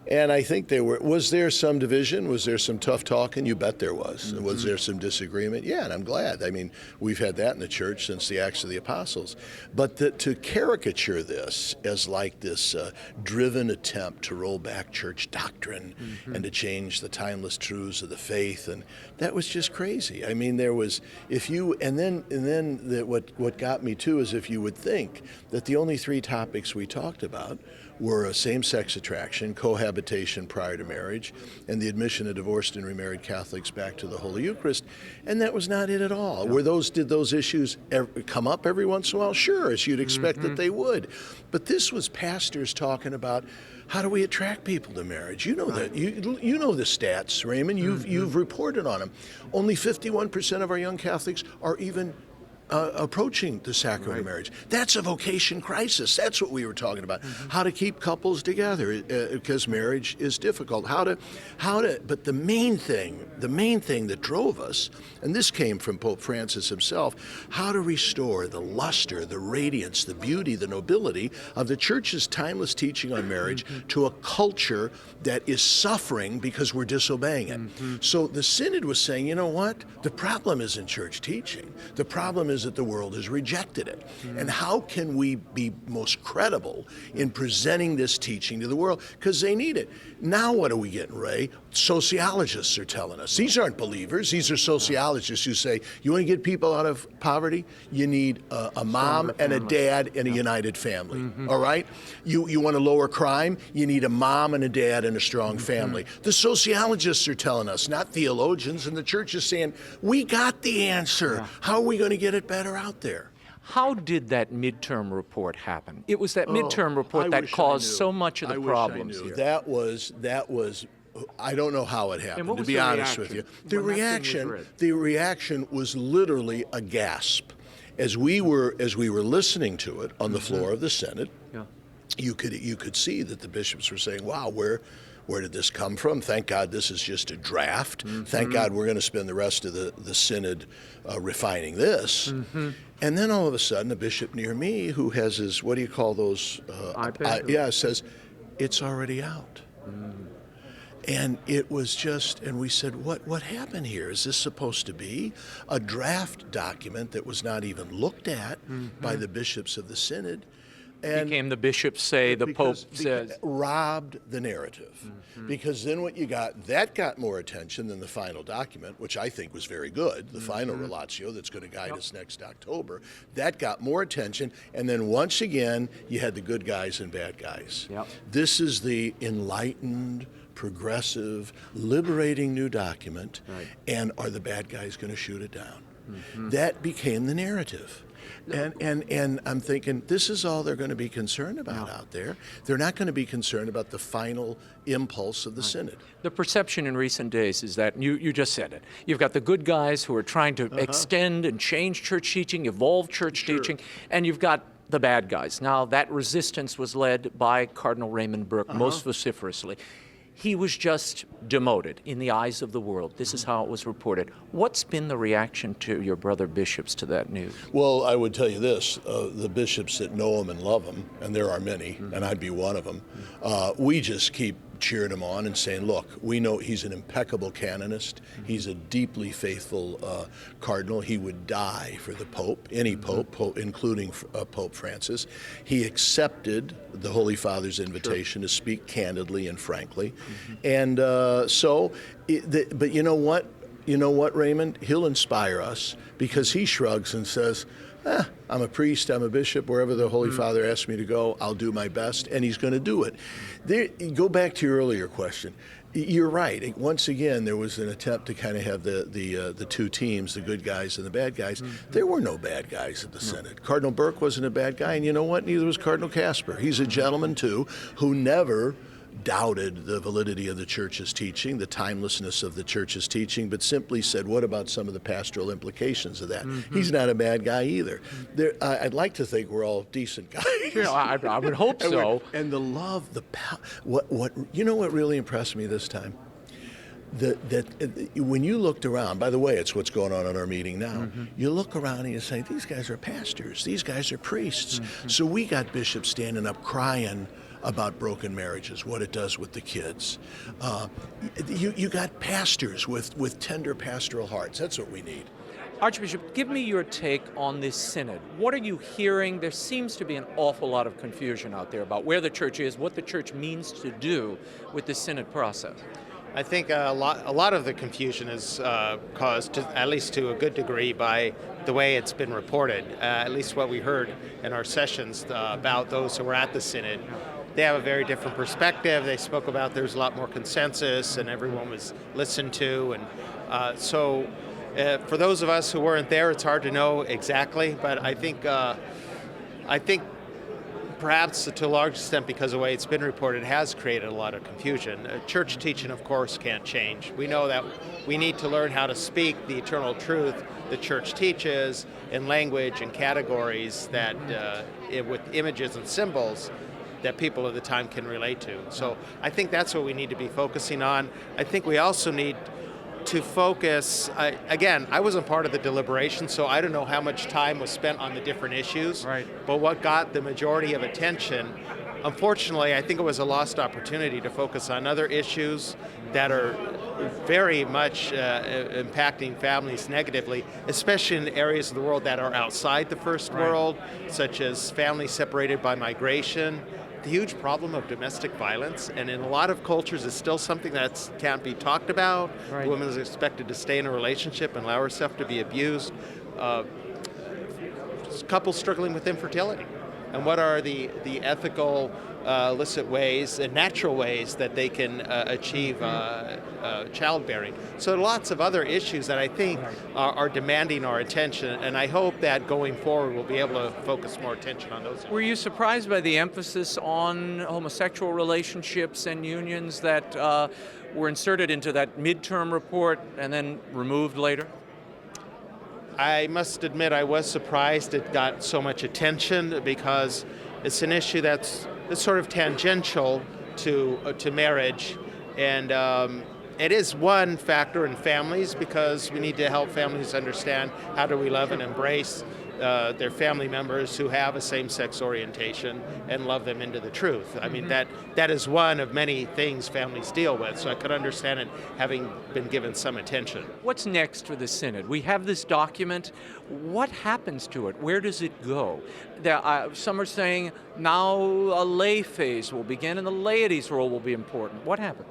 And I think was there some division? Was there some tough talking? You bet there was. Mm-hmm. Was there some disagreement? Yeah, and I'm glad. I mean, we've had that in the church since the Acts of the Apostles. But to caricature this as like this driven attempt to roll back church doctrine and to change the timeless truths of the faith, and that was just crazy. I mean, there was, what got me too is if you would think that the only three topics we talked about were same-sex attraction, cohabitation prior to marriage, and the admission of divorced and remarried Catholics back to the Holy Eucharist, and that was not it at all. Did those issues come up every once in a while? Sure, as you'd expect that they would. But this was pastors talking about how do we attract people to marriage? You know that. You know the stats, Raymond. You've reported on them. Only 51% of our young Catholics are even approaching the sacrament of marriage. That's a vocation crisis. That's what we were talking about. How to keep couples together because marriage is difficult. But the main thing that drove us, and this came from Pope Francis himself, how to restore the luster, the radiance, the beauty, the nobility of the Church's timeless teaching on marriage to a culture that is suffering because we're disobeying it. So the Synod was saying, you know what? The problem isn't church teaching. The problem is that the world has rejected it. And how can we be most credible in presenting this teaching to the world? Because they need it. Now what are we getting, Ray? Sociologists are telling us. These aren't believers. These are sociologists who say, you want to get people out of poverty? You need a mom and a dad and a united family, all right? You want to lower crime? You need a mom and a dad and a strong family. The sociologists are telling us, not theologians, and the Church is saying, we got the answer. How are we going to get it better out there? How did that midterm report happen? It was that midterm report that caused so much of the problems here. That was. I don't know how it happened. To be honest with you, the reaction was literally a gasp. As we were listening to it on the floor of the Synod, you could see that the bishops were saying, "Wow, where did this come from? Thank God this is just a draft. Thank God we're going to spend the rest of the Synod refining this." And then all of a sudden, a bishop near me who has his, what do you call those? iPad? Says, it's already out. And it was just, and we said, what happened here? Is this supposed to be a draft document that was not even looked at by the bishops of the Synod? And became the bishops say, the Pope says. Robbed the narrative. Because then what you got, that got more attention than the final document, which I think was very good, the final relatio that's going to guide us next October. That got more attention. And then once again, you had the good guys and bad guys. This is the enlightened, progressive, liberating new document. And are the bad guys going to shoot it down? That became the narrative. And I'm thinking, this is all they're going to be concerned about out there. They're not going to be concerned about the final impulse of the Synod. The perception in recent days is that, you just said it, you've got the good guys who are trying to extend and change church teaching, evolve church teaching, and you've got the bad guys. Now, that resistance was led by Cardinal Raymond Burke most vociferously. He was just demoted in the eyes of the world. This is how it was reported. What's been the reaction to your brother bishops to that news? Well, I would tell you this, the bishops that know him and love him, and there are many, and I'd be one of them, we just keep cheering him on and saying, look, we know he's an impeccable canonist. He's a deeply faithful cardinal. He would die for the Pope, any Pope, including Pope Francis. He accepted the Holy Father's invitation to speak candidly and frankly. And but you know what? You know what, Raymond? He'll inspire us because he shrugs and says, I'm a priest, I'm a bishop, wherever the Holy Father asks me to go, I'll do my best, and he's going to do it. Go back to your earlier question. You're right. Once again, there was an attempt to kind of have the two teams, the good guys and the bad guys. There were no bad guys at the Synod. Cardinal Burke wasn't a bad guy, and you know what? Neither was Cardinal Casper. He's a gentleman, too, who never doubted the validity of the Church's teaching, the timelessness of the Church's teaching, but simply said, what about some of the pastoral implications of that? He's not a bad guy either. I'd like to think we're all decent guys. I would hope so. And the love, what you know what really impressed me this time? That when you looked around, by the way, it's what's going on in our meeting now, you look around and you say, these guys are pastors, these guys are priests. So we got bishops standing up crying about broken marriages, what it does with the kids. You got pastors with tender pastoral hearts. That's what we need. Archbishop, give me your take on this synod. What are you hearing? There seems to be an awful lot of confusion out there about where the church is, what the church means to do with the synod process. I think a lot of the confusion is caused, at least to a good degree, by the way it's been reported. At least what we heard in our sessions about those who were at the synod. They have a very different perspective. They spoke about there's a lot more consensus and everyone was listened to. And so for those of us who weren't there, it's hard to know exactly. But I think perhaps to a large extent because of the way it's been reported, has created a lot of confusion. Church teaching, of course, can't change. We know that we need to learn how to speak the eternal truth the church teaches in language and categories that, with images and symbols, that people of the time can relate to. So I think that's what we need to be focusing on. I think we also need to focus, again, I wasn't part of the deliberation, so I don't know how much time was spent on the different issues. Right. But what got the majority of attention, unfortunately, I think it was a lost opportunity to focus on other issues that are very much impacting families negatively, especially in areas of the world that are outside the first world, such as families separated by migration, the huge problem of domestic violence, and in a lot of cultures it's still something that can't be talked about. Right. The woman is expected to stay in a relationship and allow herself to be abused. Couples struggling with infertility. And what are the ethical, illicit ways and natural ways that they can achieve childbearing? So lots of other issues that I think are demanding our attention, and I hope that going forward we'll be able to focus more attention on those. Were you surprised by the emphasis on homosexual relationships and unions that were inserted into that midterm report and then removed later? I must admit I was surprised it got so much attention because it's an issue that's sort of tangential to marriage, and it is one factor in families because we need to help families understand how do we love and embrace their family members who have a same-sex orientation and love them into the truth. I mean, that is one of many things families deal with, so I could understand it having been given some attention. What's next for the Synod? We have this document. What happens to it? Where does it go? Some are saying now a lay phase will begin and the laity's role will be important. What happens?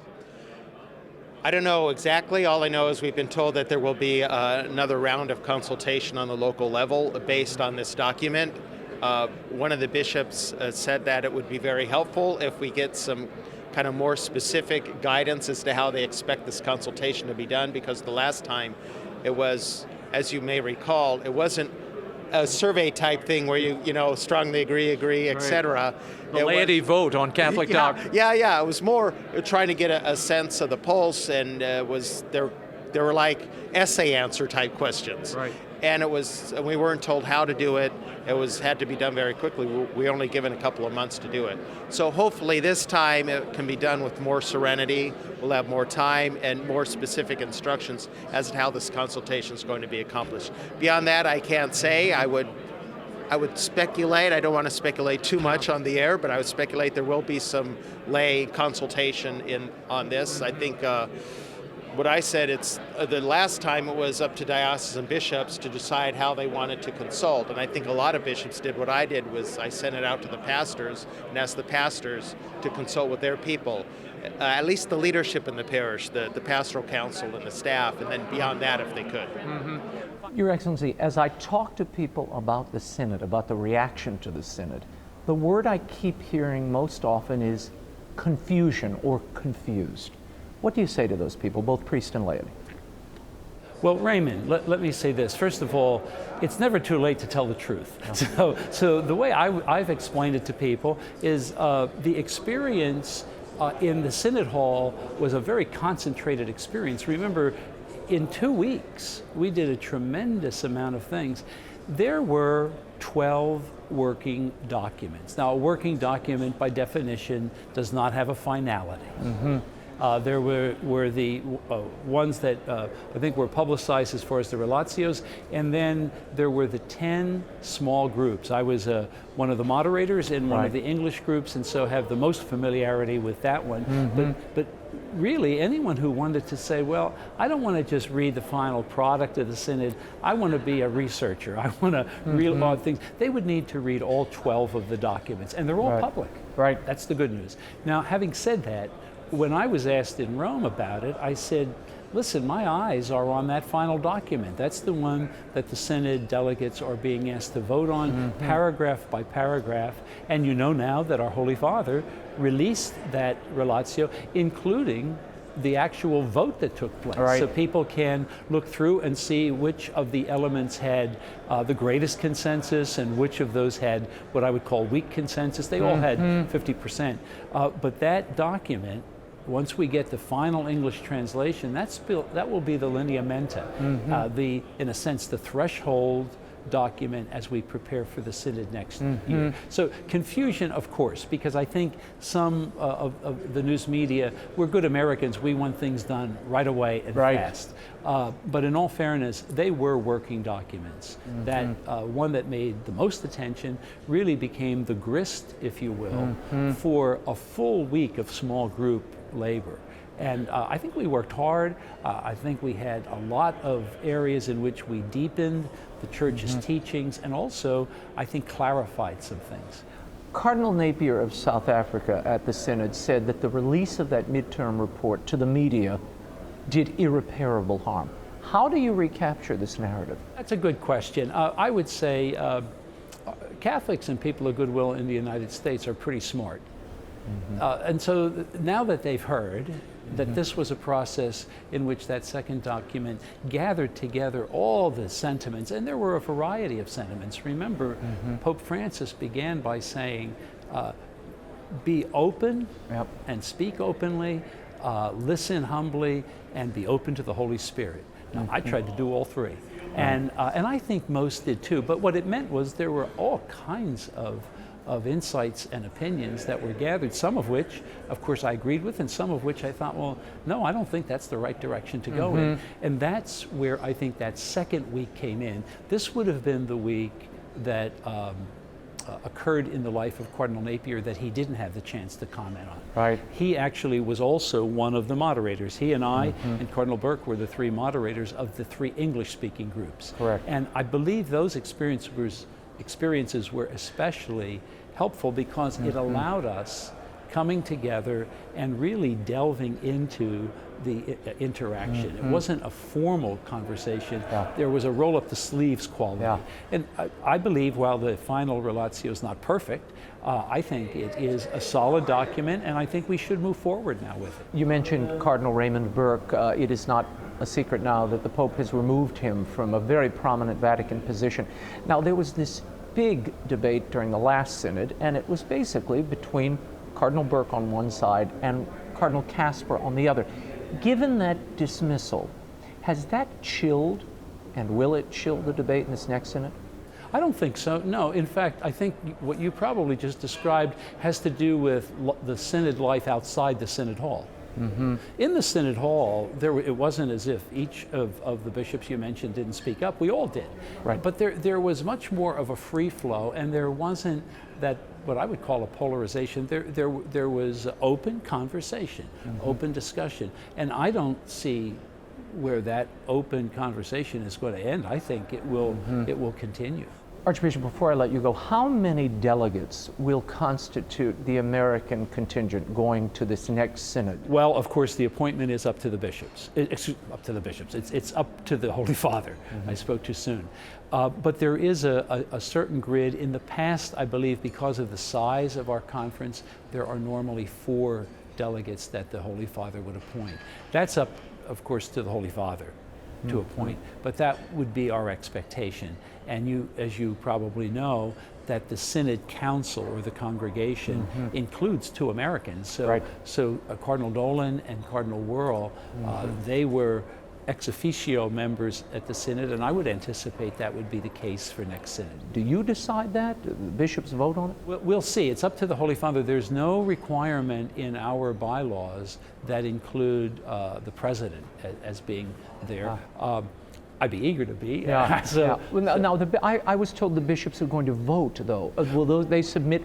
I don't know exactly. All I know is we've been told that there will be another round of consultation on the local level based on this document. One of the bishops said that it would be very helpful if we get some kind of more specific guidance as to how they expect this consultation to be done, because the last time it was, as you may recall, it wasn't a survey type thing where you strongly agree, etc. The laity vote on Catholic doctrine. Yeah. It was more trying to get a sense of the pulse, and there were like essay answer type questions. Right. And we weren't told how to do it. It had to be done very quickly. We were only given a couple of months to do it. So hopefully this time it can be done with more serenity. We'll have more time and more specific instructions as to how this consultation is going to be accomplished. Beyond that, I can't say. I would speculate. I don't want to speculate too much on the air, but I would speculate there will be some lay consultation on this. I think what I said, it's the last time it was up to diocesan bishops to decide how they wanted to consult, and I think a lot of bishops did what I did, was I sent it out to the pastors and asked the pastors to consult with their people, at least the leadership in the parish, the pastoral council and the staff, and then beyond that if they could. Mm-hmm. Your Excellency, as I talk to people about the Synod, about the reaction to the Synod, the word I keep hearing most often is confusion or confused. What do you say to those people, both priest and laity? Well, Raymond, let me say this. First of all, it's never too late to tell the truth. So the way I've explained it to people is the experience in the Synod Hall was a very concentrated experience. Remember, in 2 weeks, we did a tremendous amount of things. There were 12 working documents. Now, a working document, by definition, does not have a finality. Mm-hmm. There were the ones that I think were publicized as far as the relatios, and then there were the 10 small groups. I was one of the moderators in one of the English groups, and so have the most familiarity with that one. Mm-hmm. But really, anyone who wanted to say, well, I don't want to just read the final product of the Synod, I want to be a researcher, I want to read all things, they would need to read all 12 of the documents, and they're all public. Right. That's the good news. Now, having said that, when I was asked in Rome about it, I said, listen, my eyes are on that final document. That's the one that the Synod delegates are being asked to vote on, paragraph by paragraph. And you know now that our Holy Father released that relatio, including the actual vote that took place. Right. So people can look through and see which of the elements had the greatest consensus and which of those had what I would call weak consensus. They all had 50%. But that document, once we get the final English translation, that will be the lineamenta, in a sense, the threshold document as we prepare for the Synod next year. So confusion, of course, because I think some of the news media, we're good Americans, we want things done right away and fast. But in all fairness, they were working documents. That one that made the most attention really became the grist, if you will, for a full week of small group labor. And I think we worked hard. I think we had a lot of areas in which we deepened the Church's teachings and also, I think, clarified some things. Cardinal Napier of South Africa at the Synod said that the release of that midterm report to the media did irreparable harm. How do you recapture this narrative? That's a good question. I would say Catholics and people of goodwill in the United States are pretty smart. And so now that they've heard that this was a process in which that second document gathered together all the sentiments, and there were a variety of sentiments. Remember, Pope Francis began by saying, be open and speak openly, listen humbly, and be open to the Holy Spirit. Now, I tried to do all three. And I think most did too. But what it meant was there were all kinds of insights and opinions that were gathered, some of which, of course, I agreed with, and some of which I thought, well, no, I don't think that's the right direction to go in. And that's where I think that second week came in. This would have been the week that occurred in the life of Cardinal Napier that he didn't have the chance to comment on. Right. He actually was also one of the moderators. He and I and Cardinal Burke were the three moderators of the three English-speaking groups. Correct. And I believe those experiences were especially helpful because it allowed us coming together and really delving into the interaction. It wasn't a formal conversation. There was a roll up the sleeves quality. And I believe while the final relatio is not perfect, I think it is a solid document, and I think we should move forward now with it. You mentioned Cardinal Raymond Burke. It is not a secret now that the Pope has removed him from a very prominent Vatican position. Now, there was this big debate during the last Synod, and it was basically between Cardinal Burke on one side and Cardinal Casper on the other. Given that dismissal, has that chilled, and will it chill the debate in this next Synod? I don't think so, no. In fact, I think what you probably just described has to do with the Synod life outside the Synod Hall. In the Synod Hall, it wasn't as if each of the bishops you mentioned didn't speak up. We all did. Right. But there was much more of a free flow, and there wasn't that, what I would call a polarization. There was open conversation, open discussion. And I don't see where that open conversation is going to end. I think it will continue. Archbishop, before I let you go, how many delegates will constitute the American contingent going to this next Synod? Well, of course, the appointment is up to the bishops. It's up to the bishops. It's up to the Holy Father. I spoke too soon. But there is a certain grid. In the past, I believe, because of the size of our conference, there are normally 4 delegates that the Holy Father would appoint. That's up, of course, to the Holy Father to appoint, but that would be our expectation. And as you probably know, that the Synod Council or the congregation includes 2 Americans. So Cardinal Dolan and Cardinal Wuerl, they were ex officio members at the Synod, and I would anticipate that would be the case for next Synod. Do you decide that? Do the bishops vote on it? We'll see. It's up to the Holy Father. There's no requirement in our bylaws that include the president as being there. I'd be eager to be. I was told the bishops are going to vote, though. Will they submit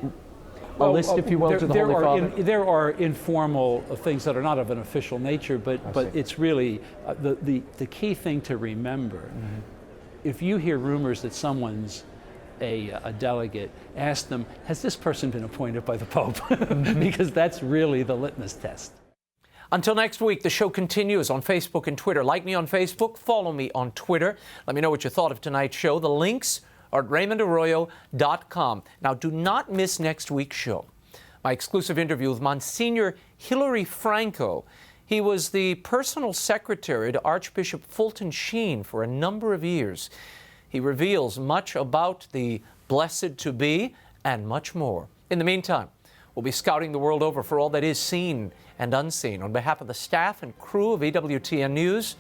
a list, if you will, to the Holy Father? There are informal things that are not of an official nature, but it's really the key thing to remember. If you hear rumors that someone's a delegate, ask them, has this person been appointed by the Pope? Because that's really the litmus test. Until next week, the show continues on Facebook and Twitter. Like me on Facebook, follow me on Twitter. Let me know what you thought of tonight's show. The links are at RaymondArroyo.com. Now, do not miss next week's show. My exclusive interview with Monsignor Hilary Franco. He was the personal secretary to Archbishop Fulton Sheen for a number of years. He reveals much about the blessed-to-be and much more. In the meantime, we'll be scouting the world over for all that is seen and unseen. On behalf of the staff and crew of EWTN News,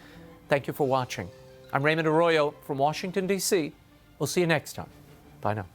thank you for watching. I'm Raymond Arroyo from Washington, D.C. We'll see you next time. Bye now.